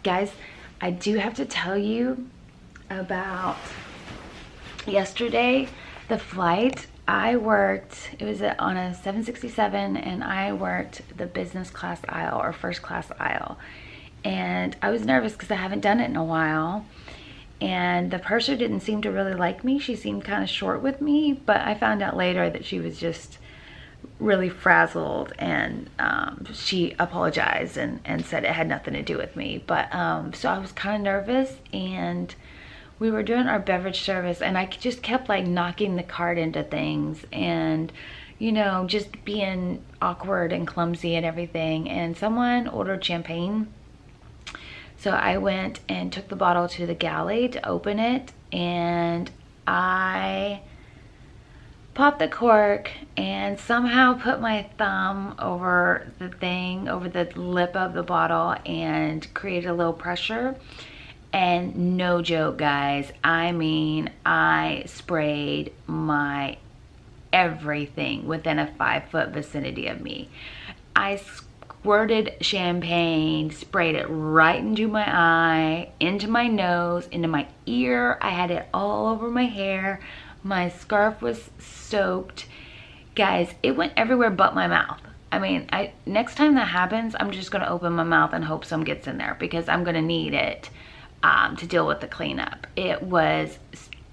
Guys, I do have to tell you about yesterday, the flight. I worked, it was on a 767, and I worked the business class aisle or first class aisle. And I was nervous because I haven't done it in a while. And the purser didn't seem to really like me. She seemed kind of short with me, but I found out later that she was just really frazzled, and she apologized and said it had nothing to do with me. But so I was kind of nervous, and we were doing our beverage service, and I just kept like knocking the cart into things and, you know, just being awkward and clumsy and everything. And someone ordered champagne. So I went and took the bottle to the galley to open it, and I popped the cork and somehow put my thumb over the thing, over the lip of the bottle, and created a little pressure. And no joke, guys, I mean, I sprayed my everything within a 5-foot vicinity of me. I squirted champagne, sprayed it right into my eye, into my nose, into my ear. I had it all over my hair. My scarf was soaked. Guys, it went everywhere but my mouth. I mean, next time that happens, I'm just gonna open my mouth and hope some gets in there, because I'm gonna need it to deal with the cleanup. It was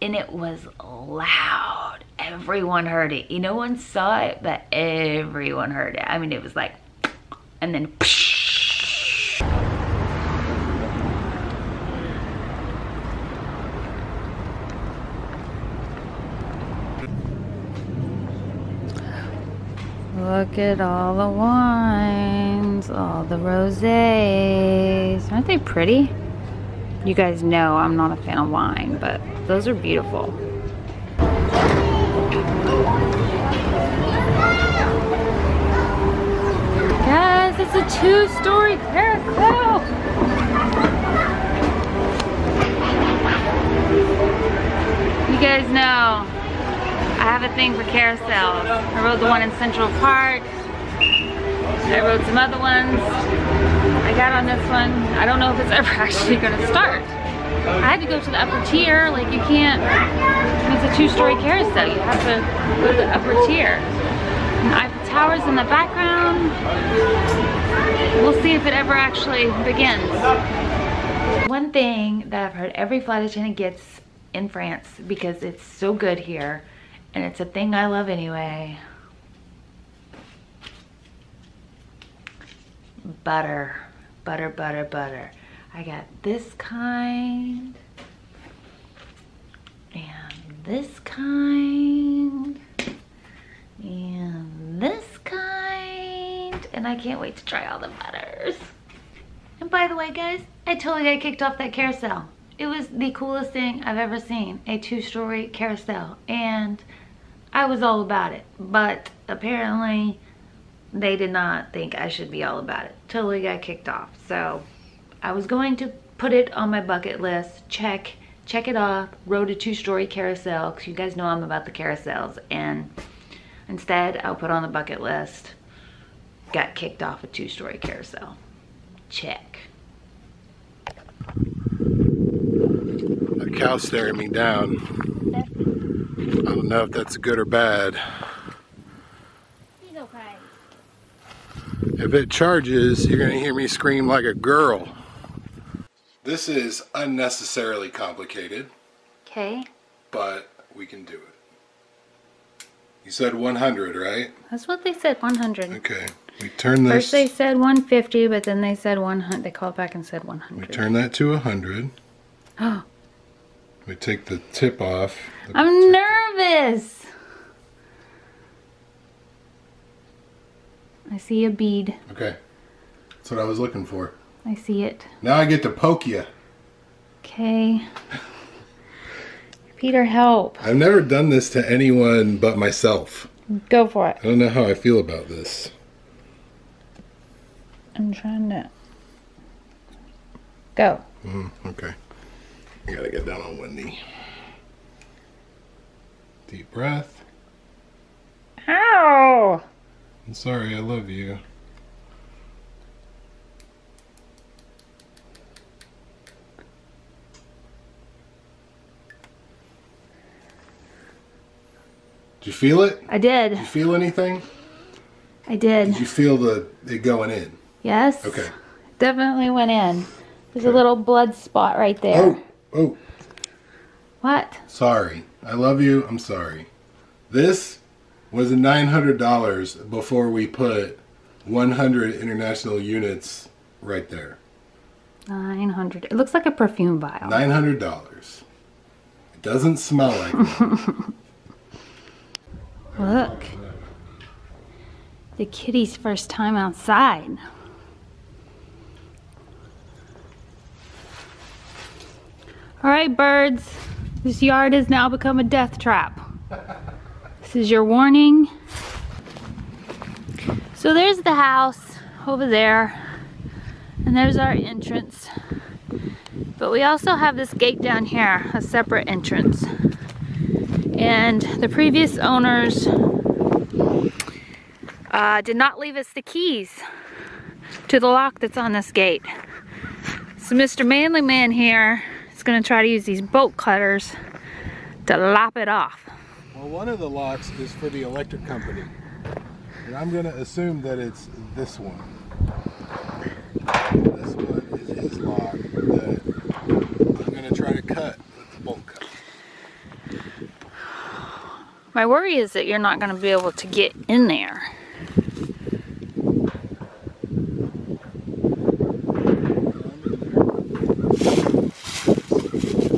loud. Everyone heard it. No one saw it, but everyone heard it. I mean, it was like, and then psh. Look at all the wines, all the rosés. Aren't they pretty? You guys know I'm not a fan of wine, but those are beautiful. Guys, it's a 2-story carousel. You guys know I have a thing for carousels. I rode the one in Central Park. I rode some other ones. I got on this one. I don't know if it's ever actually gonna start. I had to go to the upper tier. Like, you can't, it's a 2-story carousel. You have to go to the upper tier. And Eiffel Tower's in the background. We'll see if it ever actually begins. One thing that I've heard every flight attendant gets in France, because it's so good here, and it's a thing I love anyway: butter. Butter, butter, butter. I got this kind, and this kind, and this kind, and I can't wait to try all the butters. And by the way, guys, I totally got kicked off that carousel. It was the coolest thing I've ever seen, a 2-story carousel, and I was all about it. But apparently they did not think I should be all about it. Totally got kicked off. So I was going to put it on my bucket list. Check it off. Rode a 2-story carousel, because you guys know I'm about the carousels. And instead, I'll put on the bucket list, got kicked off a 2-story carousel. Check. A cow staring me down. I don't know if that's good or bad. He's okay. If it charges, you're gonna hear me scream like a girl. This is unnecessarily complicated. Okay. But we can do it. You said 100, right? That's what they said, 100. Okay. We turn this. First they said 150, but then they said 100. They called back and said 100. We turn that to 100. Oh. We take the tip off. I'm nervous. I see a bead. Okay. That's what I was looking for. I see it. Now I get to poke you. Okay. Peter, help. I've never done this to anyone but myself. Go for it. I don't know how I feel about this. I'm trying to... Go. Okay. I gotta get down on one knee. Deep breath. Ow! I'm sorry, I love you. Did you feel it? I did. Did you feel anything? I did. Did you feel it going in? Yes. Okay. Definitely went in. There's a little blood spot right there. Oh. What? Sorry. I love you. I'm sorry. This was $900 before we put 100 international units right there. 900. It looks like a perfume vial. $900. It doesn't smell like that. Look. The kitty's first time outside. All right, birds. This yard has now become a death trap. This is your warning. So there's the house over there. And there's our entrance. But we also have this gate down here, a separate entrance. And the previous owners did not leave us the keys to the lock that's on this gate. So Mr. Manly Man here is gonna try to use these bolt cutters to lop it off. Well, one of the locks is for the electric company. And I'm gonna assume that it's this one. This one is his lock that I'm gonna try to cut with the bolt cutter. My worry is that you're not gonna be able to get in there.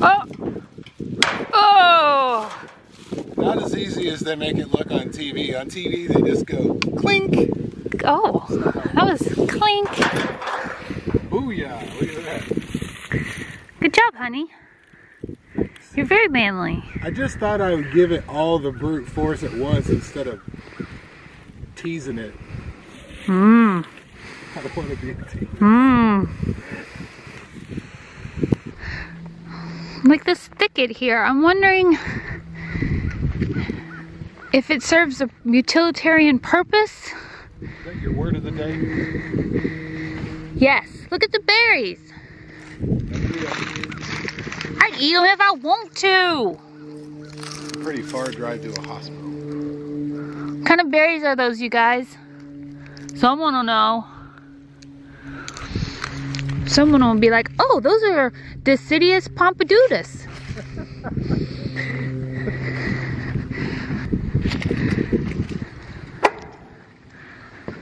Oh! Not as easy as they make it look on TV. On TV, they just go clink. Oh, that was clink. Booyah! Look at that. Good job, honey. You're very manly. I just thought I would give it all the brute force at once instead of teasing it. I don't want to be a teaser. Like this thicket here, I'm wondering if it serves a utilitarian purpose. Is that your word of the day? Yes. Look at the berries. I'd eat them if I want to. Pretty far drive to a hospital. What kind of berries are those, you guys? Someone will know. Someone will be like, oh, those are Deciduous Pompadourus.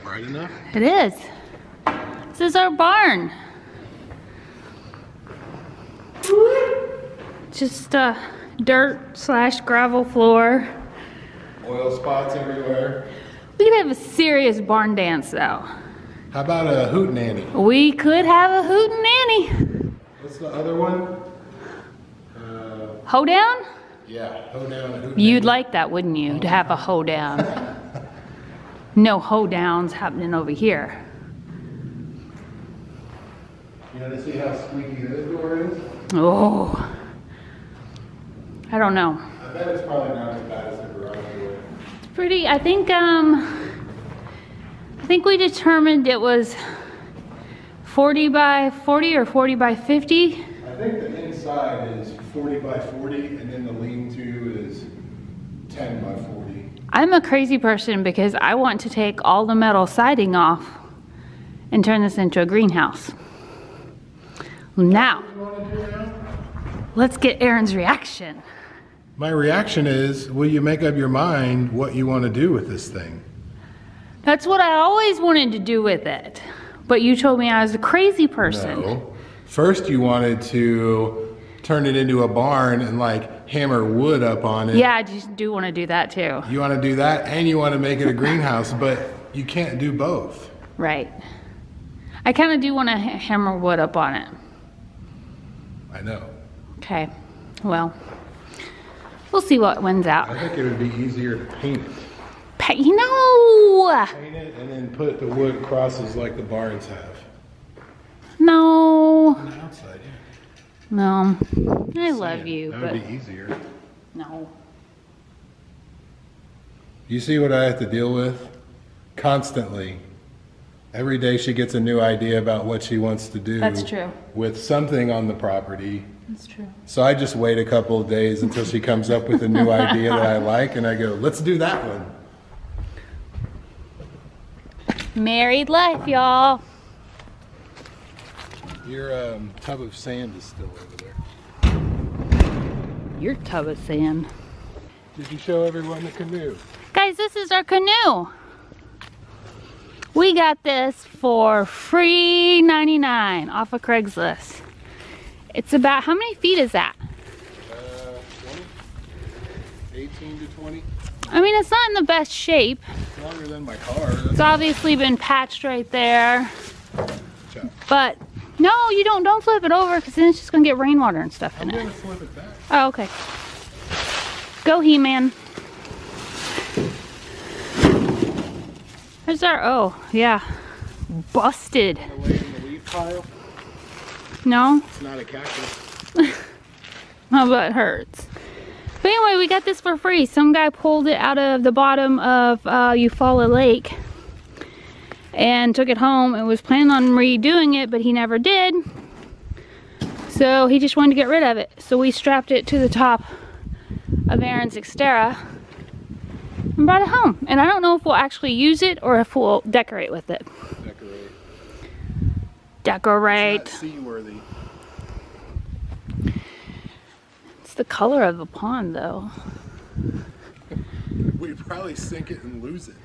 Bright enough? It is. This is our barn. Just dirt / gravel floor. Oil spots everywhere. We could have a serious barn dance though. How about a hootenanny? We could have a hootenanny. What's the other one? Hoedown? Yeah, hoedown and hootenanny. You'd like that, wouldn't you, to have a hoedown? No hoedowns happening over here. You want to see how squeaky this door is? Oh, I don't know. I bet it's probably not as bad as the garage door. It's pretty. I think we determined it was 40 by 40 or 40 by 50. I think the inside is 40 by 40, and then the lean-to is 10 by 40. I'm a crazy person because I want to take all the metal siding off and turn this into a greenhouse. Now, let's get Aaron's reaction. My reaction is, will you make up your mind what you want to do with this thing? That's what I always wanted to do with it. But you told me I was a crazy person. No. First you wanted to turn it into a barn and like hammer wood up on it. Yeah, I just do want to do that too. You want to do that and you want to make it a greenhouse, but you can't do both. Right. I kind of do want to hammer wood up on it. I know. Okay, well, we'll see what wins out. I think it would be easier to paint it. You know! Paint it and then put the wood crosses like the barns have. No. On the outside, yeah. No. I love you, that but would be easier. no. You see what I have to deal with? Constantly. Every day she gets a new idea about what she wants to do. That's true. With something on the property. That's true. So I just wait a couple of days until she comes up with a new idea that I like, and I go, let's do that one. Married life, y'all. Your tub of sand is still over there. Your tub of sand. Did you show everyone the canoe? Guys, this is our canoe. We got this for free 99 off of Craigslist. It's about, how many feet is that? 20? 18 to 20. I mean, it's not in the best shape. It's longer than my car. It's obviously been patched right there. But no, you don't flip it over, because then it's just gonna get rainwater and stuff in it. I'm gonna flip it back. Oh, okay. Go, He-Man. There's our, oh, yeah. Busted. I'm gonna lay in the leaf pile. No? It's not a cactus. Oh, but it hurts. But anyway, we got this for free. Some guy pulled it out of the bottom of Eufaula Lake and took it home and was planning on redoing it, but he never did. So he just wanted to get rid of it. So we strapped it to the top of Aaron's Xterra and brought it home. And I don't know if we'll actually use it or if we'll decorate with it. Decorate. It's not seaworthy. It's the color of the pond, though. We'd probably sink it and lose it.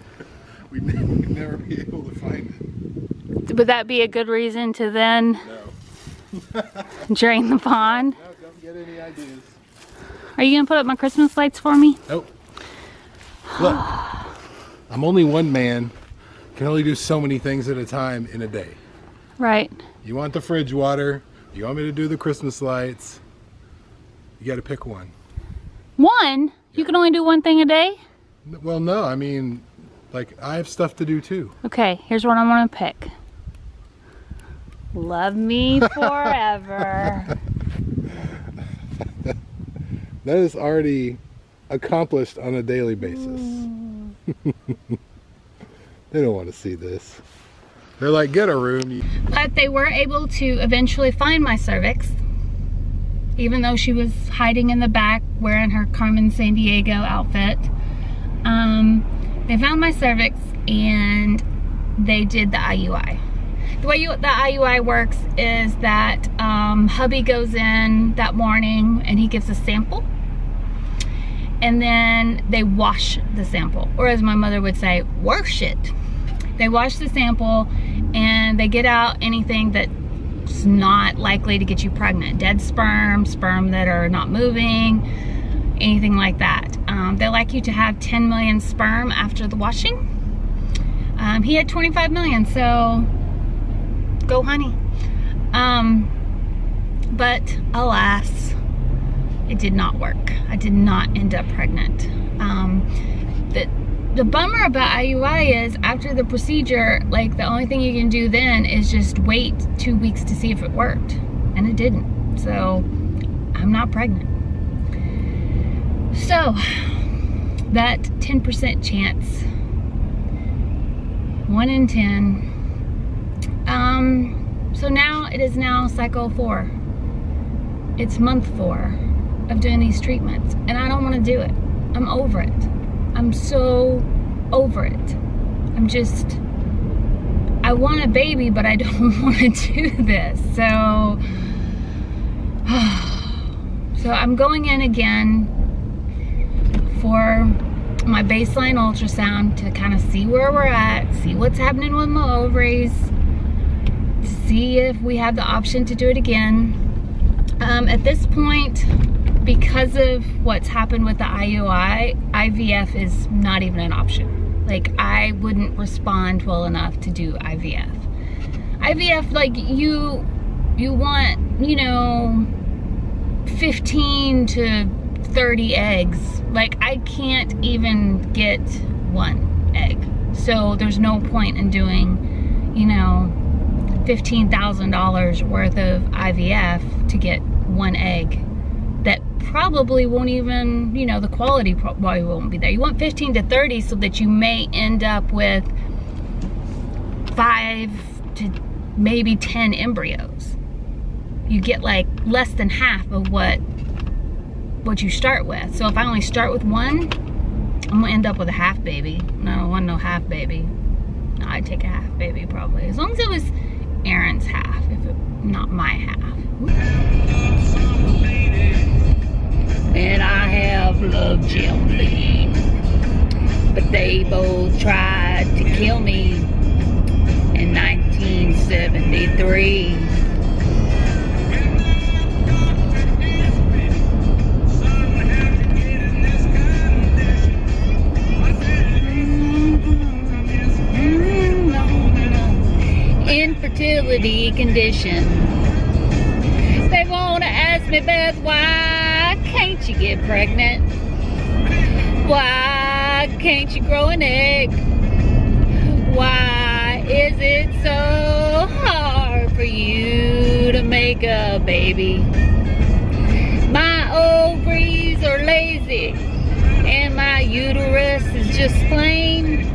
We'd never be able to find it. Would that be a good reason to then No. drain the pond? No, don't get any ideas. Are you gonna put up my Christmas lights for me? Nope. Look, I'm only one man. Can only do so many things at a time in a day. Right. You want the fridge water. You want me to do the Christmas lights. You got to pick one. One? You can only do one thing a day? Well, no, I mean, like, I have stuff to do too. Okay, here's what I'm gonna pick. Love me forever. That is already accomplished on a daily basis. They don't want to see this. They're like, get a room. But they were able to eventually find my cervix, even though she was hiding in the back wearing her Carmen Sandiego outfit. They found my cervix and they did the IUI. The way the IUI works is that hubby goes in that morning and he gives a sample, and then they wash the sample, or as my mother would say, wash it. They wash the sample and they get out anything that's not likely to get you pregnant. Dead sperm, sperm that are not moving, anything like that. They like you to have 10 million sperm after the washing. He had 25 million, so go honey. But alas, it did not work. I did not end up pregnant. The bummer about IUI is after the procedure, like, the only thing you can do then is just wait 2 weeks to see if it worked, and it didn't. So I'm not pregnant. So that 10% chance, 1 in 10. So now it is now cycle 4. It's month 4 of doing these treatments, and I don't want to do it. I'm over it. I'm so over it. I want a baby, but I don't want to do this. So I'm going in again for my baseline ultrasound to kind of see where we're at, see what's happening with my ovaries, to see if we have the option to do it again. At this point, because of what's happened with the IUI, IVF is not even an option. Like, I wouldn't respond well enough to do IVF. IVF, like, you want, 15 to 30 eggs. Like, I can't even get 1 egg. So there's no point in doing, $15,000 worth of IVF to get 1 egg that probably won't even, the quality probably won't be there. You want 15 to 30 so that you may end up with 5 to maybe 10 embryos. You get like less than half of what you start with. So if I only start with one, I'm gonna end up with a half baby. No, I don't want no half baby. No, I'd take a half baby probably. As long as it was Aaron's half, if it not my half. And I have loved Jim, but they both tried to kill me in 1973. Infertility condition. They wanna ask me, Beth, why can't you get pregnant? Why can't you grow an egg? Why is it so hard for you to make a baby? My ovaries are lazy and my uterus is just plain.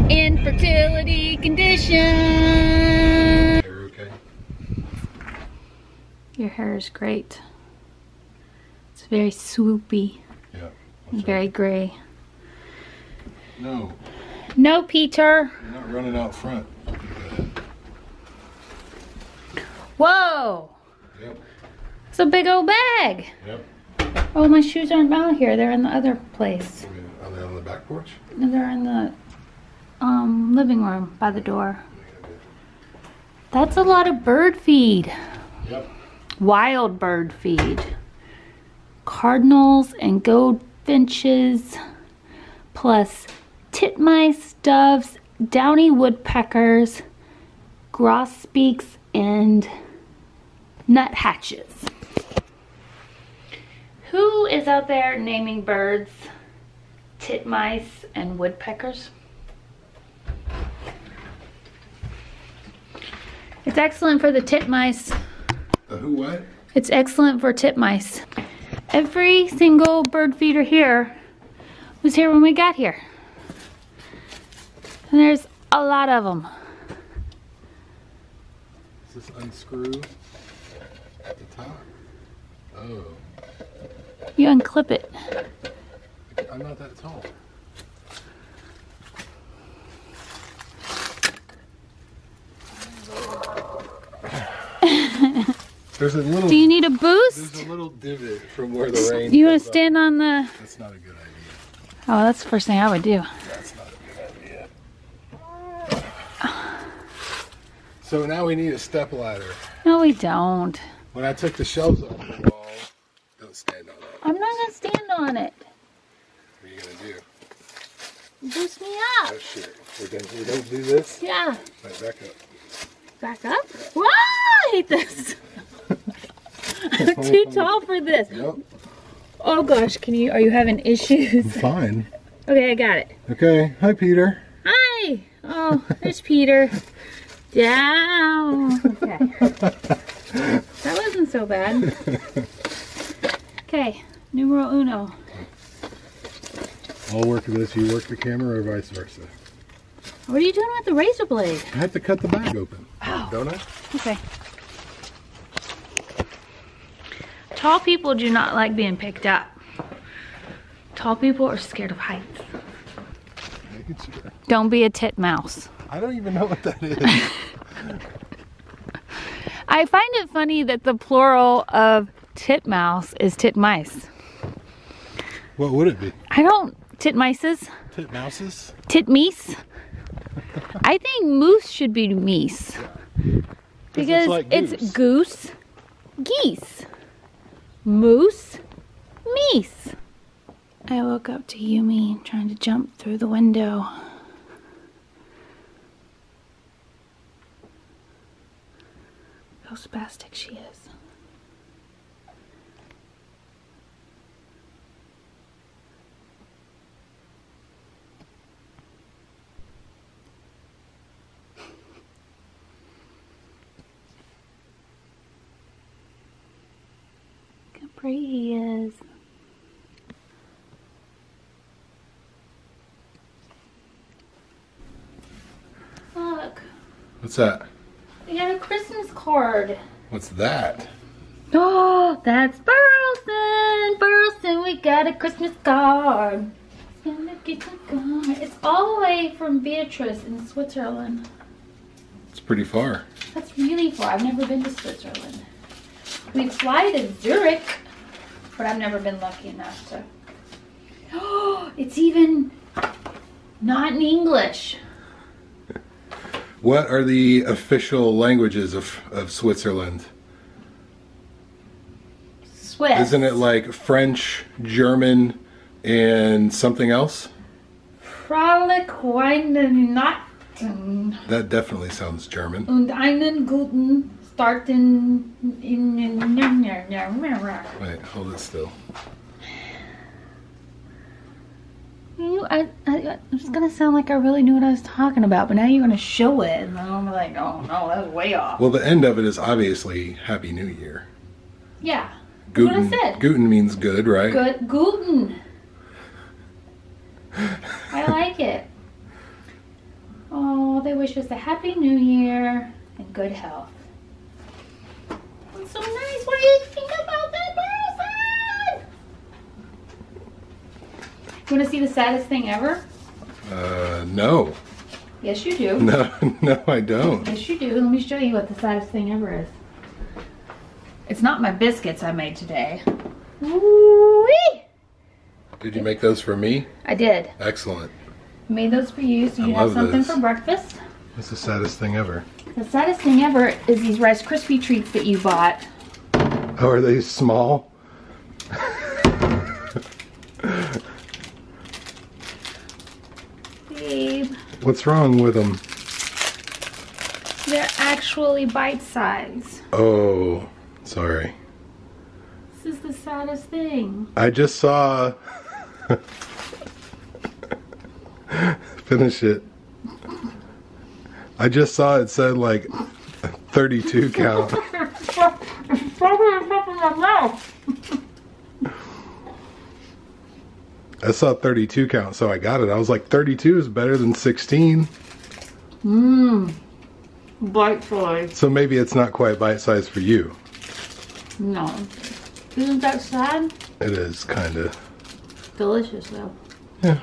Infertility condition. Okay. Your hair is great. It's very swoopy. Yeah. And very gray. No, No, Peter. you're not running out front. Whoa. Yep. It's a big old bag. Yep. Oh, my shoes aren't out here. They're in the other place. Are they on the back porch? No, they're in the living room by the door. That's a lot of bird feed. Yep. Wild bird feed. Cardinals and goldfinches, plus titmice, doves, downy woodpeckers, grosbeaks, and nuthatches. Who is out there naming birds titmice and woodpeckers? It's excellent for the titmice. The who what? It's excellent for titmice. Every single bird feeder here was here when we got here. And there's a lot of them. Does this unscrew at the top? Oh. You unclip it. I'm not that tall. There's a little. Do you need a boost? There's a little divot from where the rain. You want to comes stand on the... up. That's not a good idea. Oh, that's the first thing I would do. That's not a good idea. So now we need a step ladder. No, we don't. When I took the shelves off the wall, don't stand on that. I'm not going to stand on it. What are you gonna do? Boost me up. Oh shit. We're gonna do this? Yeah. Right, back up. Back up? Whoa, I hate this. I'm too tall for this. Yep. Oh gosh, are you having issues? Fine. Okay, I got it. Okay. Hi, Peter. Hi. Oh, there's Peter. Down. Okay. That wasn't so bad. Okay, numero uno. I'll work this. You work the camera, or vice versa. What are you doing with the razor blade? I have to cut the bag open. Oh. Don't I? Okay. Tall people do not like being picked up. Tall people are scared of heights. Making sure. Don't be a titmouse. I don't even know what that is. I find it funny that the plural of titmouse is titmice. What would it be? Titmices? Titmouses? Titmeese? I think moose should be meese. Because like it's goose, geese. Moose, meese. I woke up to Yumi trying to jump through the window. How spastic she is. Look how pretty he is. Look, What's that? we got a Christmas card. What's that? Oh, that's Burleson. Burleson, we got a Christmas card. It's all the way from Beatrice in Switzerland. It's pretty far. That's really far. I've never been to Switzerland. We fly to Zurich, but I've never been lucky enough to. Oh, it's even not in English. What are the official languages of Switzerland? Swiss. Isn't it like French, German, and something else? Fröhlich Weihnachten That definitely sounds German. und einen guten Start in. Wait, hold it still. It's gonna sound like I really knew what I was talking about, but now you're gonna show it, and I'm gonna be like, oh no, that was way off. Well, the end of it is obviously Happy New Year. Yeah, that's what I said. Guten means good, right? Good, guten. I like it. Oh, they wish us a Happy New Year and good health. It's so nice. What do you think about that person? You want to see the saddest thing ever? No. Yes, you do. No, no, I don't. Yes, you do. Let me show you what the saddest thing ever is. It's not my biscuits I made today. Woo-wee! Did you make those for me? I did. Excellent. I made those for you so you have love something this. for breakfast. That's the saddest thing ever. The saddest thing ever is these Rice Krispie treats that you bought. Oh, are they small? Babe, What's wrong with them? they're actually bite size. Oh, sorry. This is the saddest thing. I just saw... Finish it. I just saw it said like 32 count. It's probably in my mouth. I saw 32 count, so I got it. I was like, 32 is better than 16. Mmm. Bite size. So maybe it's not quite bite size for you. No. Isn't that sad? It is kind of. Delicious though. Yeah.